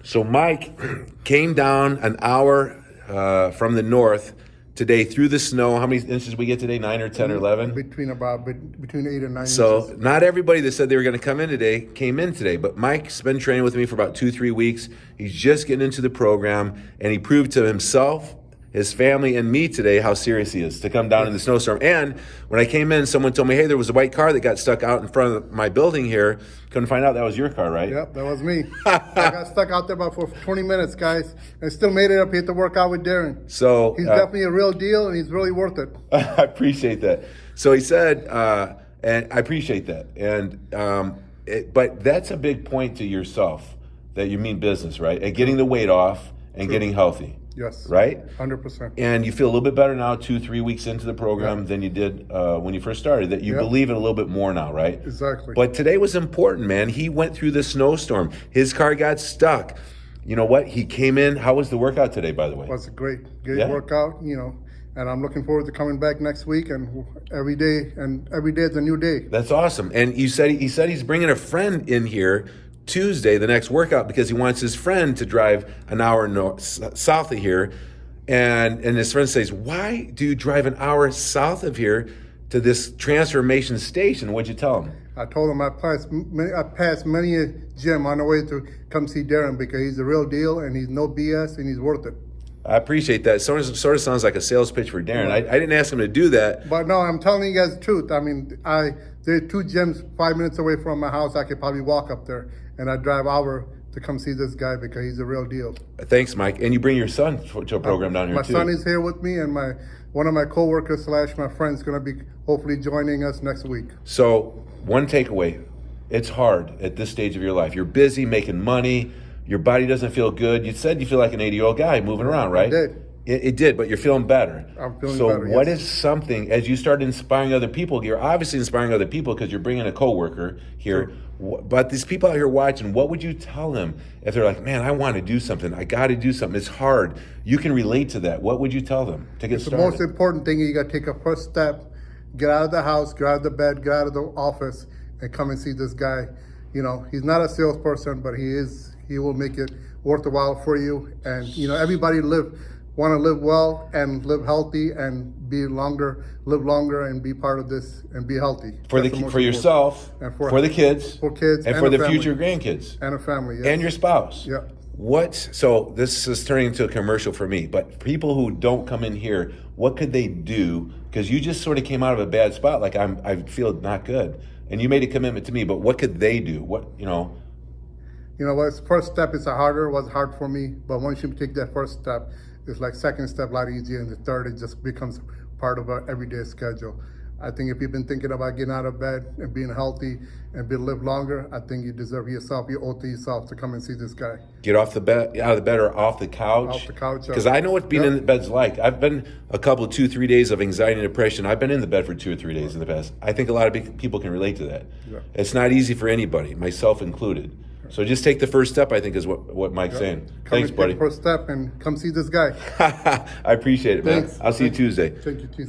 So Mike came down an hour from the north today through the snow. How many inches we get today? 9 or 10 or 11? Between 8 and 9 So inches. not everybody that said they were going to come in today came in today, but Mike's been training with me for about 2-3 weeks. He's just getting into the program, and he proved to himself, his family, and me today how serious he is to come down in the snowstorm. And when I came in, someone told me, hey, there was a white car that got stuck out in front of my building here. Couldn't find out that was your car, right? Yep, that was me. I got stuck out there about for 20 minutes, guys, and still made it up here to work out with Darren. So he's definitely a real deal, and he's really worth it. I appreciate that. So he said, and I appreciate that. And but that's a big point to yourself that you mean business, right? And getting the weight off and getting healthy. Yes. Right? 100%. And you feel a little bit better now, 2-3 weeks into the program than you did when you first started, that you believe it a little bit more now, right? Exactly. But today was important, man. He went through the snowstorm. His car got stuck. You know what? He came in. How was the workout today, by the way? It was a great workout, and I'm looking forward to coming back next week and every day is a new day. That's awesome. And he said he's bringing a friend in here Tuesday, the next workout, because he wants his friend to drive an hour south of here. And his friend says, why do you drive an hour south of here to this transformation station? What'd you tell him? I told him I passed many a gym on the way to come see Darren because he's the real deal and he's no BS and he's worth it. I appreciate that. Sort of sounds like a sales pitch for Darren. I didn't ask him to do that. But no, I'm telling you guys the truth. I mean, there are 2 gyms 5 minutes away from my house. I could probably walk up there, and I drive hour to come see this guy because he's the real deal. Thanks, Mike. And you bring your son to a program down here too. My son is here with me, and one of my coworkers / my friends going to be hopefully joining us next week. So one takeaway: it's hard at this stage of your life. You're busy making money. Your body doesn't feel good. You said you feel like an 80-year-old guy moving around, right? I did. It did, but you're feeling better. I'm feeling better. better, So what yes. is something, as you start inspiring other people, you're obviously inspiring other people because you're bringing a coworker here, but these people out here watching, what would you tell them if they're like, man, I want to do something. I got to do something. It's hard. You can relate to that. What would you tell them to get started? The most important thing is you got to take a first step, get out of the house, get out of the bed, get out of the office, and come and see this guy. He's not a salesperson, but he will make it worth a while for you. And everybody want to live well and live healthy and live longer and be part of this and be healthy. For yourself, and for the kids, and for the future grandkids, and a family, yes. And your spouse. Yeah. So this is turning into a commercial for me, but people who don't come in here, what could they do? Because you just sort of came out of a bad spot, like I feel not good, and you made a commitment to me. But what could they do? First step was hard for me, but once you take that first step, it's like second step a lot easier, and the third, it just becomes part of our everyday schedule. I think if you've been thinking about getting out of bed and being healthy and live longer, I think you deserve you owe to yourself to come and see this guy. Get out of the bed or off the couch. Off the couch. Because I know what being in the bed's like. I've been a couple, 2-3 days of anxiety and depression. I've been in the bed for 2 or 3 days in the past. I think a lot of people can relate to that. Yeah. It's not easy for anybody, myself included. So just take the first step, I think, is what Mike's saying. Thanks, buddy. Take the first step and come see this guy. I appreciate it, man. Thanks. I'll see you Tuesday. Thank you, Tuesday.